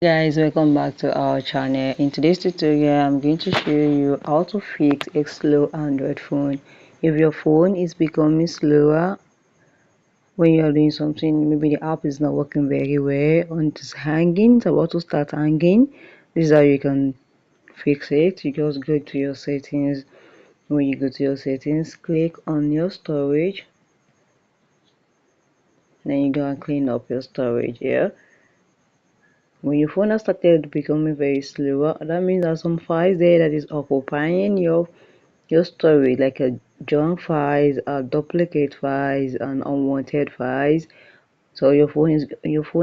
Guys, welcome back to our channel. In today's tutorial I'm going to show you how to fix a slow Android phone. If your phone is becoming slower when you're doing something, maybe the app is not working very well and it's hanging, it's about to start hanging, this is how you can fix it. You just go to your settings. When you go to your settings, click on your storage, then you go and clean up your storage here. When your phone has started becoming very slower, that means there's some files there that is occupying your storage, like a junk files, duplicate files, and unwanted files. So your phone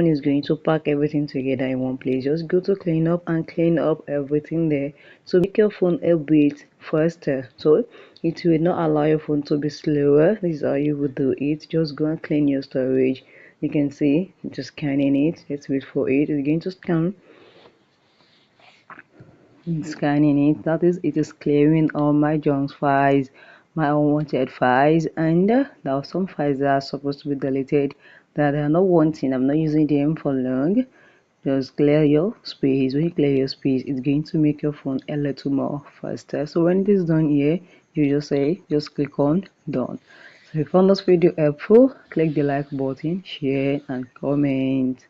is going to pack everything together in one place. Just go to clean up and clean up everything there. So make your phone a bit faster. So it will not allow your phone to be slower. This is how you would do it. Just go and clean your storage. You can see just scanning it. Let's wait for it. It's going to scanning it. That is, it is clearing all my junk files, my unwanted files, and there are some files that are supposed to be deleted that are not wanting. I'm not using them for long. Just clear your space. When you clear your space, it's going to make your phone a little more faster. So when it is done here, you just click on done. So if you found this video helpful, click the like button, share and comment.